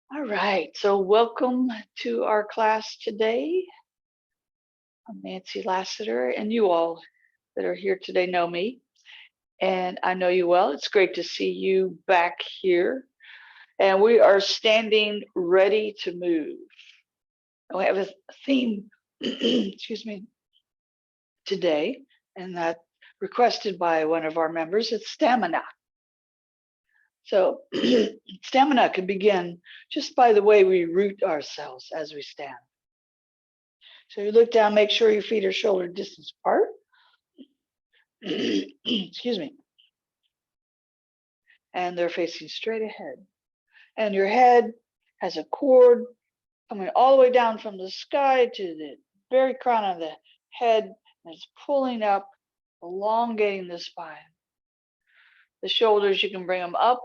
All right, so welcome to our class today. I'm Nancy Lassiter, and you all that are here today know me, and I know you well. It's great to see you back here. And we are standing ready to move. And we have a theme, excuse me, today, and that requested by one of our members. It's stamina. So stamina can begin just by the way we root ourselves as we stand. So you look down, make sure your feet are shoulder distance apart. Excuse me. And they're facing straight ahead. And your head has a cord coming all the way down from the sky to the very crown of the head. And it's pulling up, elongating the spine. The shoulders, you can bring them up,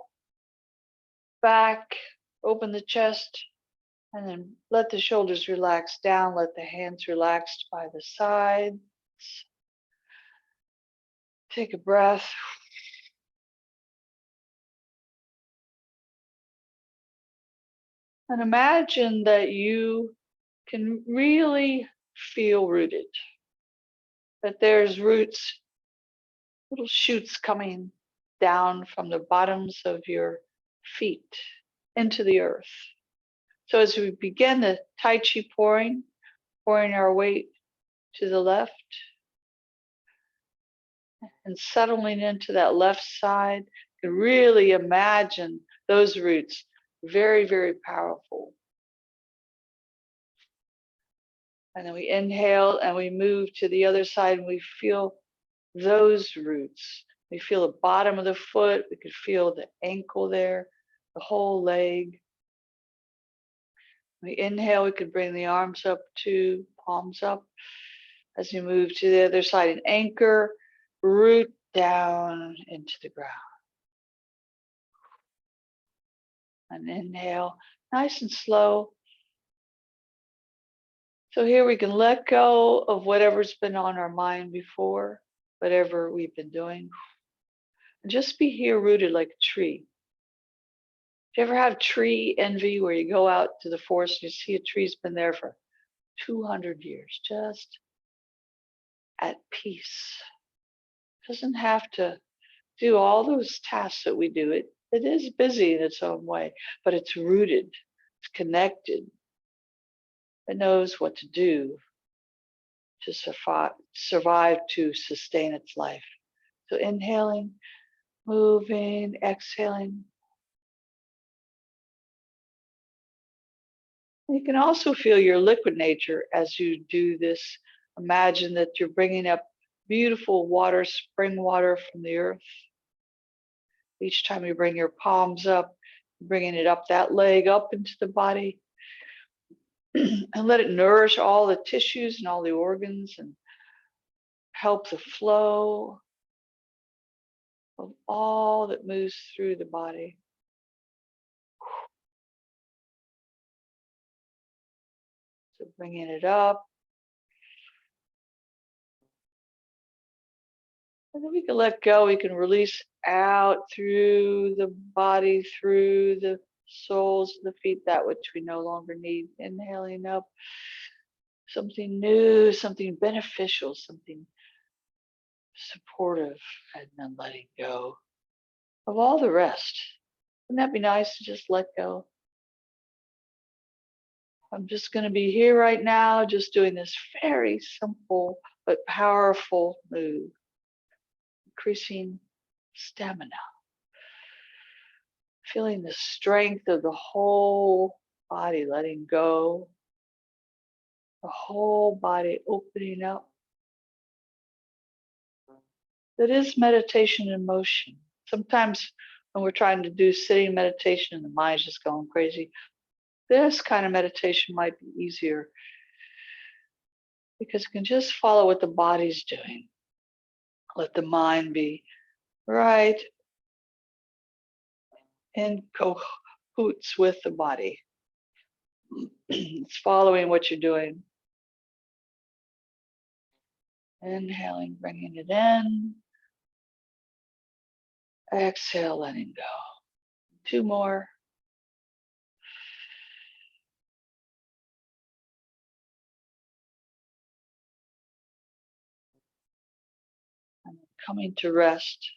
back, open the chest, and then let the shoulders relax down. Let the hands relax by the sides. Take a breath. And imagine that you can really feel rooted, that there's roots, little shoots coming down from the bottoms of your feet into the earth. So as we begin the Tai Chi pouring our weight to the left and settling into that left side, you can really imagine those roots very, very powerful. And then we inhale and we move to the other side and we feel those roots. We feel the bottom of the foot. We could feel the ankle there, the whole leg. We inhale, we could bring the arms up to palms up as we move to the other side and anchor, root down into the ground. And inhale, nice and slow. So here we can let go of whatever's been on our mind before, whatever we've been doing. And just be here rooted like a tree. Do you ever have tree envy where you go out to the forest and you see a tree's been there for 200 years, just at peace? Doesn't have to do all those tasks that we do. It is busy in its own way, but it's rooted, it's connected. It knows what to do to survive, to sustain its life. So inhaling, moving, exhaling. You can also feel your liquid nature as you do this. Imagine that you're bringing up beautiful water, spring water from the earth. Each time you bring your palms up, bringing it up that leg, up into the body, and let it nourish all the tissues and all the organs and help the flow of all that moves through the body. So bringing it up. And then we can let go. We can release out through the body, through the soles of the feet, that which we no longer need. Inhaling up something new, something beneficial, something supportive, and then letting go of all the rest. Wouldn't that be nice to just let go? I'm just going to be here right now, just doing this very simple but powerful move, increasing stamina, feeling the strength of the whole body, letting go, the whole body opening up. That is meditation in motion. Sometimes when we're trying to do sitting meditation and the mind's just going crazy, this kind of meditation might be easier because you can just follow what the body's doing. Let the mind be right in cahoots with the body. It's following what you're doing. Inhaling, bringing it in. Exhale, letting go. 2 more. coming to rest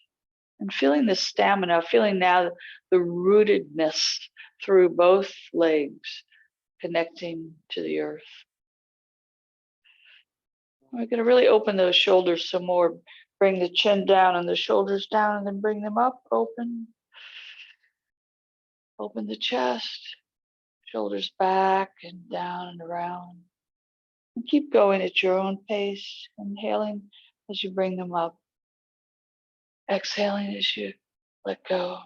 and feeling the stamina, feeling now the rootedness through both legs connecting to the earth. We're going to really open those shoulders some more. Bring the chin down and the shoulders down, and then bring them up, open. Open the chest, shoulders back and down and around. And keep going at your own pace, inhaling as you bring them up. Exhaling as you let go.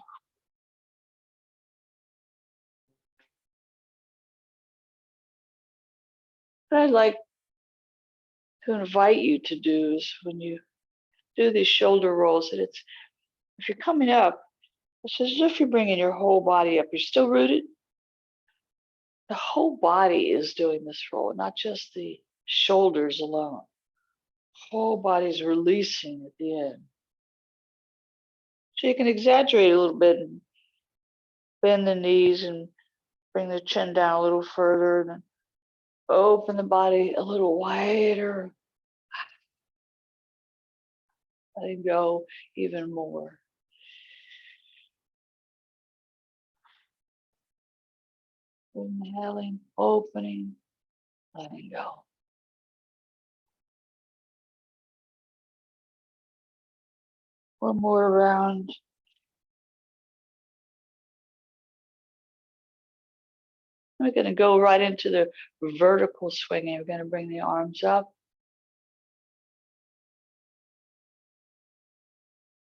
What I'd like to invite you to do is when you do these shoulder rolls, that it's, if you're coming up, it's as if you're bringing your whole body up. You're still rooted. The whole body is doing this roll, not just the shoulders alone. Whole body's releasing at the end. So you can exaggerate a little bit and bend the knees and bring the chin down a little further, and then open the body a little wider. Letting go even more. Inhaling, opening, letting go. One more round. We're going to go right into the vertical swinging. We're going to bring the arms up.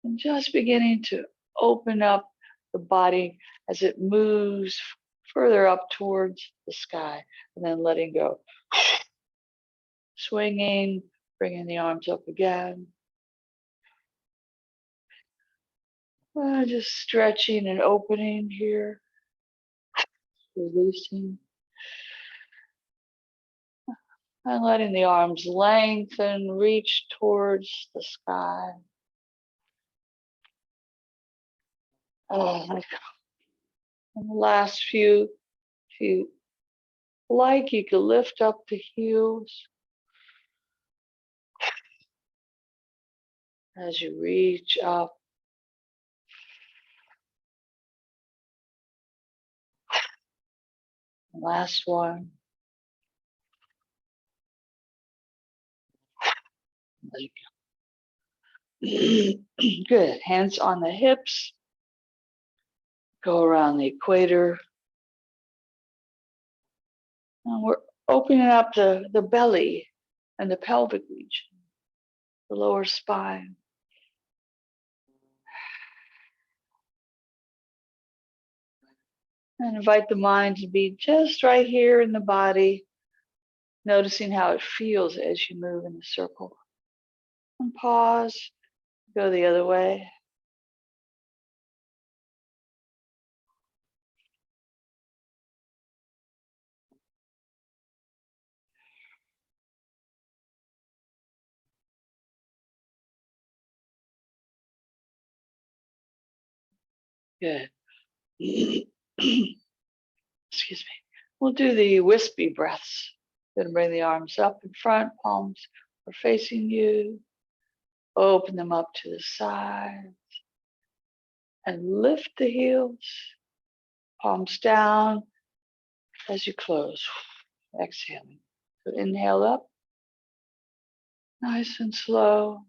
And just beginning to open up the body as it moves further up towards the sky. And then letting go. Swinging, bringing the arms up again. Just stretching and opening here. Releasing. And letting the arms lengthen, reach towards the sky. And the last few, if you like, you can lift up the heels as you reach up. Last one. Good. Hands on the hips. Go around the equator. And we're opening up the belly and the pelvic region, the lower spine. And invite the mind to be just right here in the body, noticing how it feels as you move in the circle. And pause, go the other way. Good. Excuse me. We'll do the wispy breaths. Gonna bring the arms up in front, palms are facing you. Open them up to the sides. And lift the heels. Palms down as you close. Exhaling. So inhale up. Nice and slow.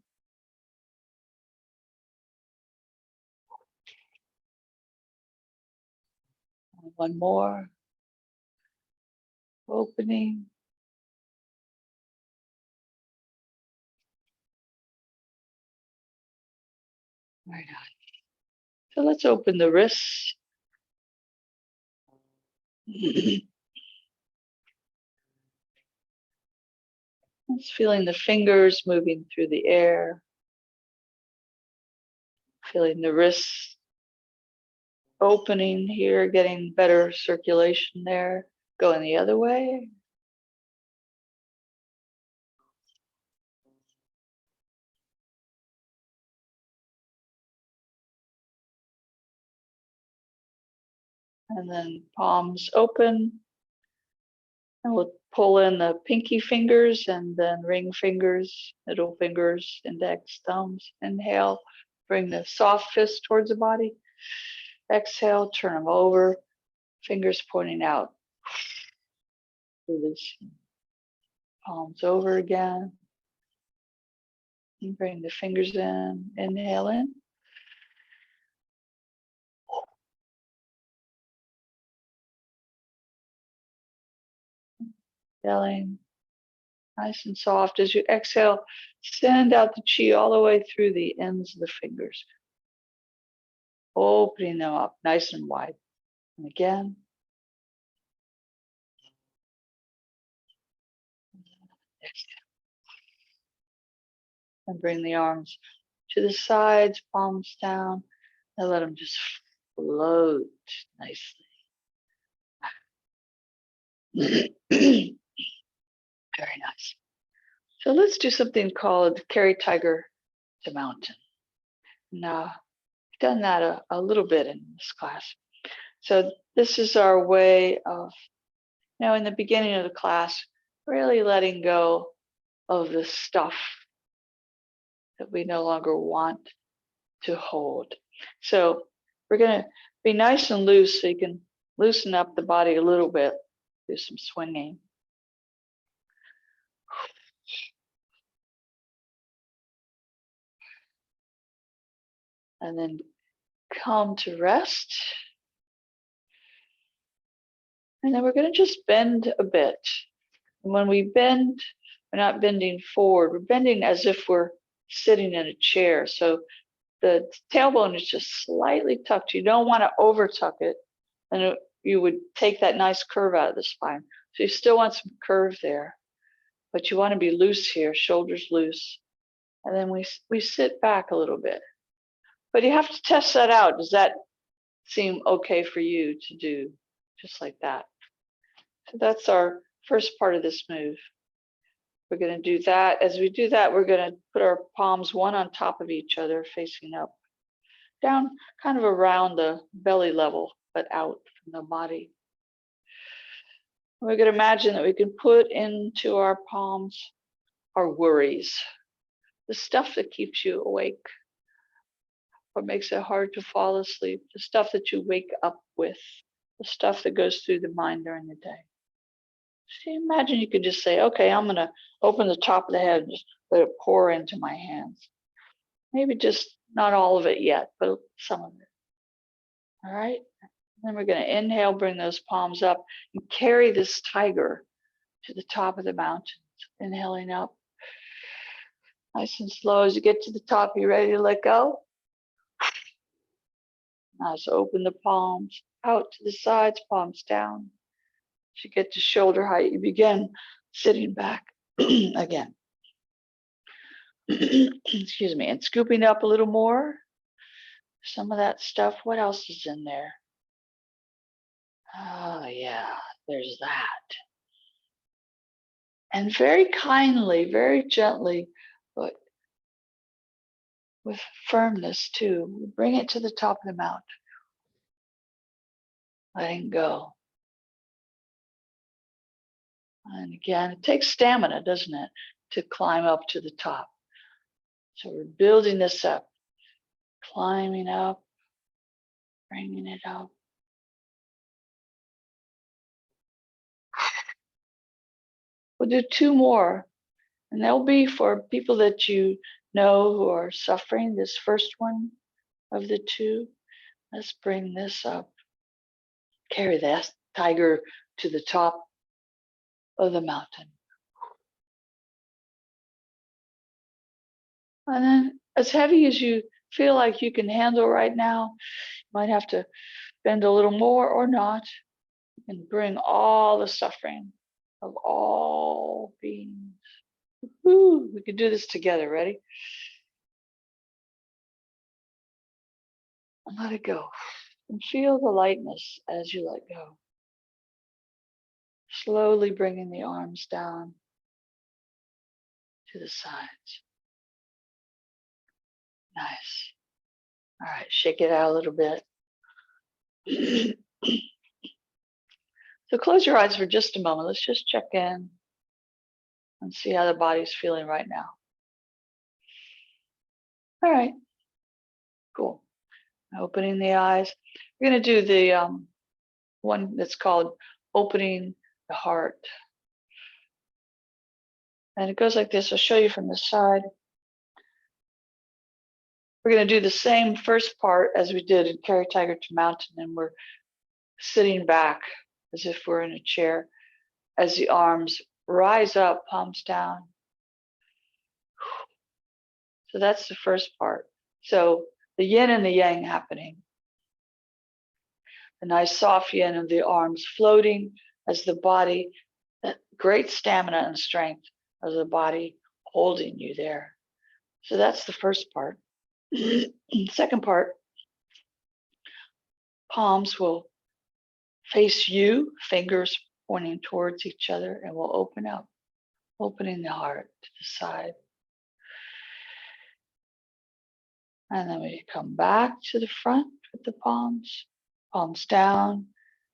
One more. Opening. Right on. So let's open the wrists. Just feeling the fingers moving through the air. Feeling the wrists opening here, getting better circulation there. Going the other way. And then palms open. And we'll pull in the pinky fingers and then ring fingers, middle fingers, index, thumbs. Inhale, bring the soft fist towards the body. Exhale, turn them over, fingers pointing out. Release. Palms over again. And bring the fingers in. Inhale in. Belly nice and soft. As you exhale, send out the chi all the way through the ends of the fingers. Opening them up nice and wide. And again. Exhale. And bring the arms to the sides, palms down, and let them just float nicely. Very nice. So let's do something called carry tiger to mountain. Now, I've done that a little bit in this class. So this is our way of, in the beginning of the class, really letting go of the stuff that we no longer want to hold. So we're going to be nice and loose so you can loosen up the body a little bit, do some swinging. And then come to rest. And then we're going to just bend a bit. And when we bend, we're not bending forward. We're bending as if we're sitting in a chair. So the tailbone is just slightly tucked. You don't want to over tuck it. And you would take that nice curve out of the spine. So you still want some curve there. But you want to be loose here, shoulders loose. And then we sit back a little bit. But you have to test that out. Does that seem okay for you to do just like that? So that's our first part of this move. We're going to do that. As we do that, we're going to put our palms one on top of each other, facing up, down kind of around the belly level, but out from the body. We're going to imagine that we can put into our palms our worries, the stuff that keeps you awake, what makes it hard to fall asleep, the stuff that you wake up with, the stuff that goes through the mind during the day. So imagine you could just say, okay, I'm going to open the top of the head and just let it pour into my hands. Maybe just not all of it yet, but some of it. All right. And then we're going to inhale, bring those palms up and carry this tiger to the top of the mountains. Inhaling up. Nice and slow. As you get to the top, you ready to let go? Now just open the palms out to the sides, palms down. As you get to shoulder height, you begin sitting back again. Excuse me, and scooping up a little more. Some of that stuff. What else is in there? Oh, yeah, there's that. And very kindly, very gently, but with firmness too, bring it to the top of the mountain. Letting go. And again, it takes stamina, doesn't it, to climb up to the top. So we're building this up, climbing up, bringing it up. We'll do two more, and they'll be for people that you know who are suffering. This first one of the two, let's bring this up. Carry that tiger to the top of the mountain. And then as heavy as you feel like you can handle right now, you might have to bend a little more or not, and bring all the suffering of all beings. Woo, we can do this together. Ready? And let it go. And feel the lightness as you let go. Slowly bringing the arms down to the sides. Nice. All right, shake it out a little bit. So close your eyes for just a moment. Let's just check in and see how the body's feeling right now. All right, cool. Opening the eyes. We're going to do the one that's called opening the heart. And it goes like this. I'll show you from the side. We're going to do the same first part as we did in Carry Tiger to Mountain, and we're sitting back as if we're in a chair as the arms rise up, palms down. So that's the first part. So the yin and the yang happening. The nice soft yin of the arms floating as the body, that great stamina and strength of the body holding you there. So that's the first part. Second part, palms will face you, fingers pointing towards each other, and we'll open up, opening the heart to the side. And then we come back to the front with the palms, palms down.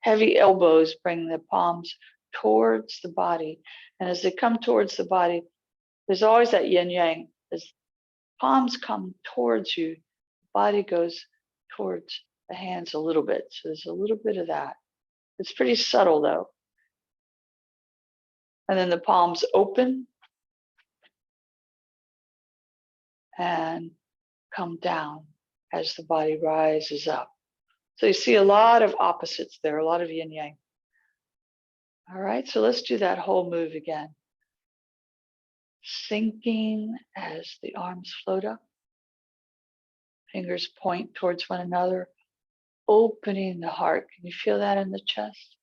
Heavy elbows bring the palms towards the body. And as they come towards the body, there's always that yin yang. As palms come towards you, the body goes towards the hands a little bit. So there's a little bit of that. It's pretty subtle though. And then the palms open and come down as the body rises up. So you see a lot of opposites there, a lot of yin yang. All right, so let's do that whole move again. Sinking as the arms float up. Fingers point towards one another, opening the heart. Can you feel that in the chest?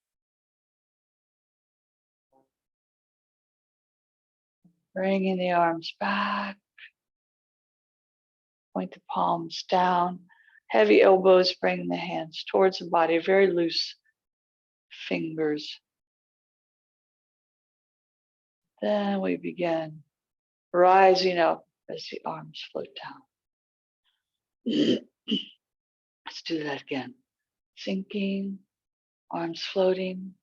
Bringing the arms back. Point the palms down. Heavy elbows bring the hands towards the body, very loose fingers. Then we begin rising up as the arms float down. Let's do that again. Sinking, arms floating,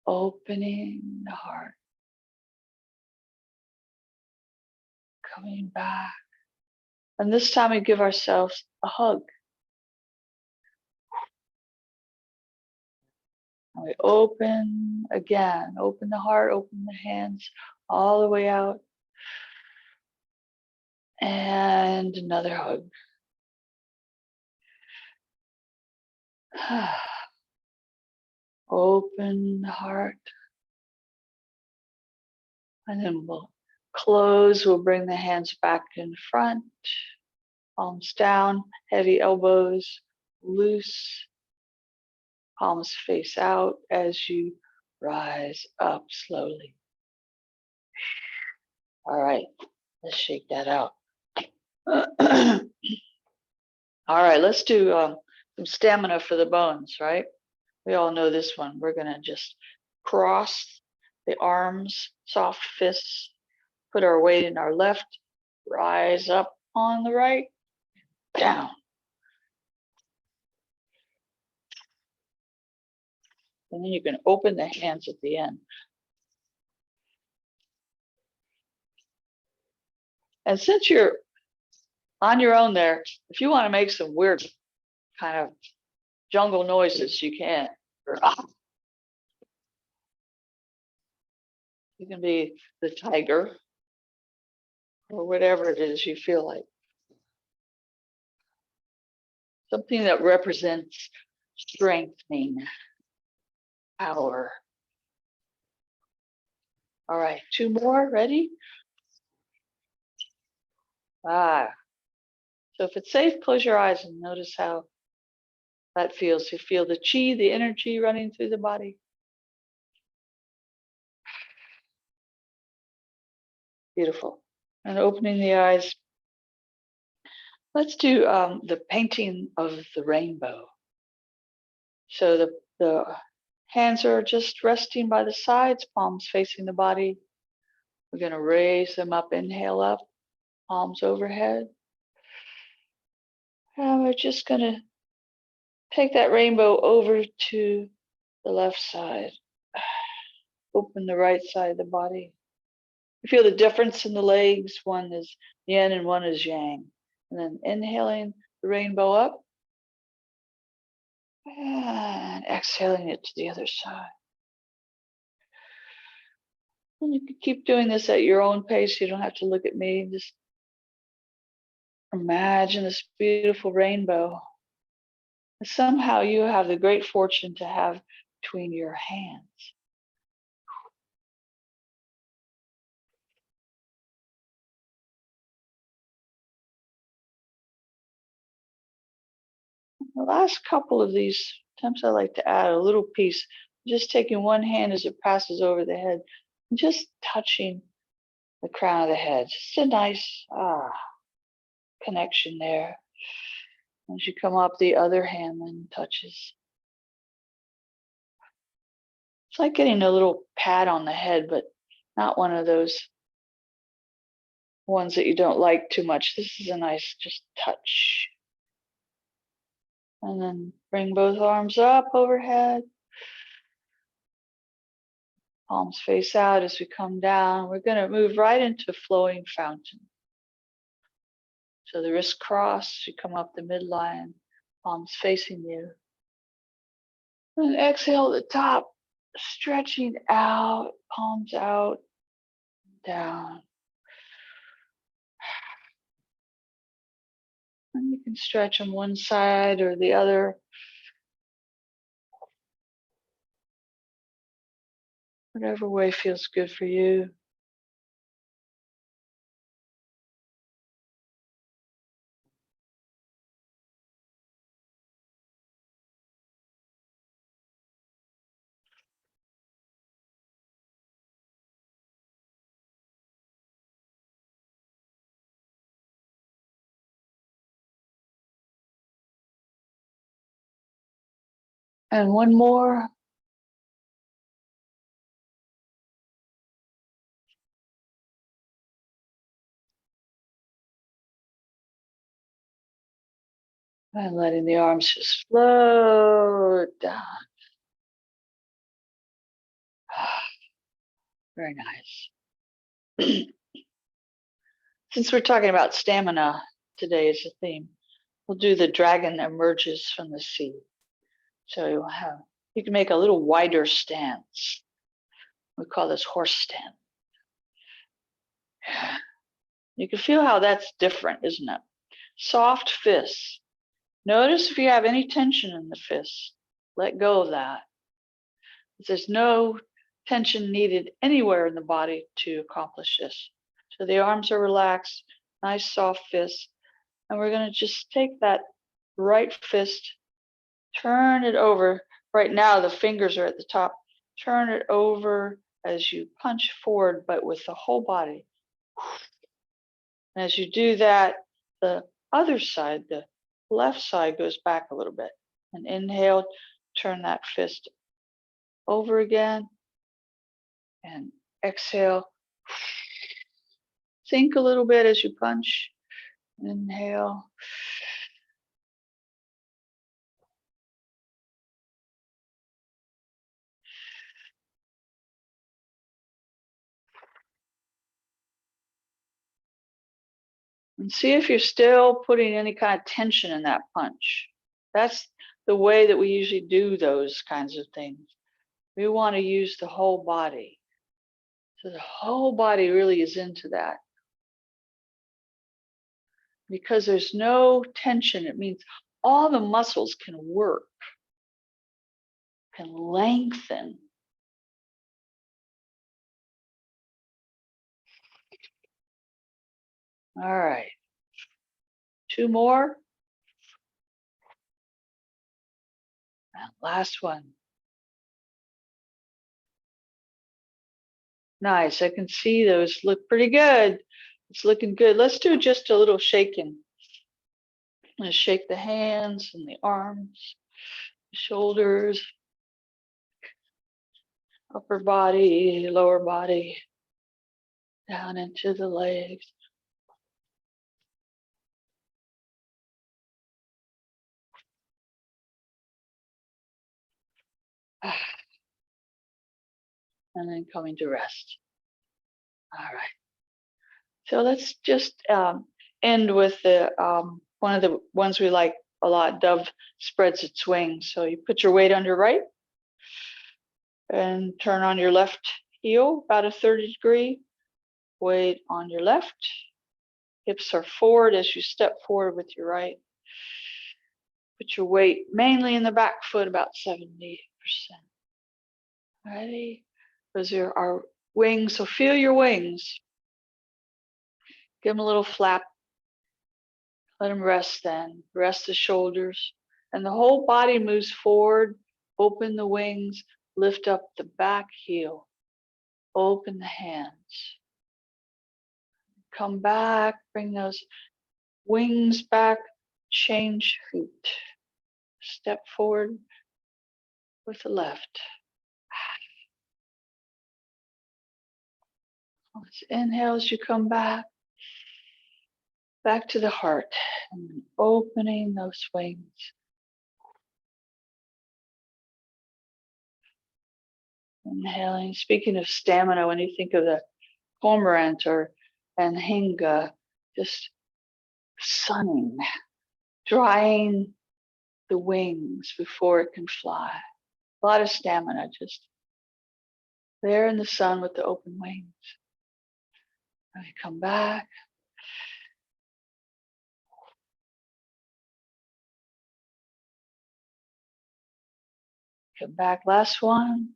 opening the heart, coming back. And this time we give ourselves a hug. And we open again, open the heart, open the hands all the way out. And another hug. Open the heart. And then we'll close. We'll bring the hands back in front. Palms down, heavy elbows, loose. Palms face out as you rise up slowly. All right, let's shake that out. All right, let's do some stamina for the bones, right? We all know this one. We're gonna just cross the arms, soft fists, put our weight in our left, rise up on the right, down. And then you can open the hands at the end. And since you're on your own there, if you want to make some weird kind of jungle noises, you can. You can be the tiger or whatever it is you feel like. Something that represents strengthening, power. All right, 2 more, ready? So if it's safe, close your eyes and notice how that feels. You feel the chi, the energy running through the body. Beautiful. And opening the eyes. Let's do the painting of the rainbow. So the hands are just resting by the sides, palms facing the body. We're going to raise them up, inhale up, palms overhead. And we're just going to take that rainbow over to the left side. Open the right side of the body. You feel the difference in the legs. One is yin and one is yang. And then inhaling the rainbow up. And exhaling it to the other side. And you can keep doing this at your own pace. You don't have to look at me. Just imagine this beautiful rainbow. And somehow you have the great fortune to have between your hands. The last couple of these attempts, I like to add a little piece. Just taking one hand as it passes over the head, and just touching the crown of the head. Just a nice connection there. As you come up, the other hand then touches. It's like getting a little pat on the head, but not one of those ones that you don't like too much. This is a nice just touch. And then bring both arms up overhead. Palms face out as we come down. We're going to move right into flowing fountain. So the wrists cross, you come up the midline, palms facing you. And exhale at the top, stretching out, palms out, down. And you can stretch on one side or the other. Whatever way feels good for you. And one more. And letting the arms just float down. Very nice. Since we're talking about stamina today as a theme, we'll do the dragon emerges from the sea. So you can make a little wider stance. We call this horse stand. You can feel how that's different, isn't it? Soft fists. Notice if you have any tension in the fists. Let go of that. There's no tension needed anywhere in the body to accomplish this. So the arms are relaxed, nice soft fists. And we're going to just take that right fist, turn it over. Right now, the fingers are at the top. Turn it over as you punch forward, but with the whole body. And as you do that, the other side, the left side, goes back a little bit. And inhale, turn that fist over again. And exhale. Think a little bit as you punch. Inhale. And see if you're still putting any kind of tension in that punch. That's the way that we usually do those kinds of things. We want to use the whole body. So the whole body really is into that. Because there's no tension, it means all the muscles can work, can lengthen. All right. 2 more. And last one. Nice. I can see those look pretty good. It's looking good. Let's do just a little shaking. Let's shake the hands and the arms, shoulders, upper body, lower body, down into the legs. and then coming to rest. All right. So let's just end with the one of the ones we like a lot. Dove spreads its wings. So you put your weight on your right and turn on your left heel about a 30-degree. Weight on your left. Hips are forward as you step forward with your right. Put your weight mainly in the back foot, about 70%. Ready? Those are our wings. So feel your wings. Give them a little flap. Let them rest then. Rest the shoulders. And the whole body moves forward. Open the wings. Lift up the back heel. Open the hands. Come back. Bring those wings back. Change feet. Step forward with the left. Let's inhale as you come back. Back to the heart. And opening those wings. Inhaling. Speaking of stamina, when you think of the cormorant or anhinga, just sunning, drying the wings before it can fly. A lot of stamina, just there in the sun with the open wings. And we come back. Come back, last one.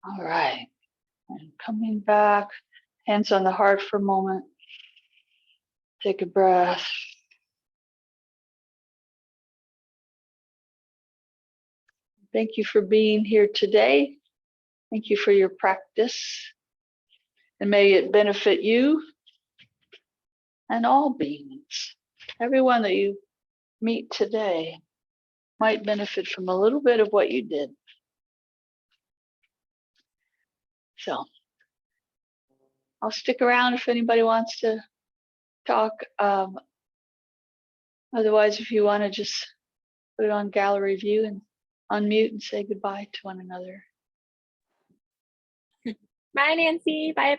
All right, and coming back, hands on the heart for a moment. Take a breath. Thank you for being here today. Thank you for your practice. And may it benefit you and all beings. Everyone that you meet today might benefit from a little bit of what you did. So I'll stick around if anybody wants to talk. Otherwise, if you want to just put it on gallery view and unmute and say goodbye to one another. Bye, Nancy. Bye.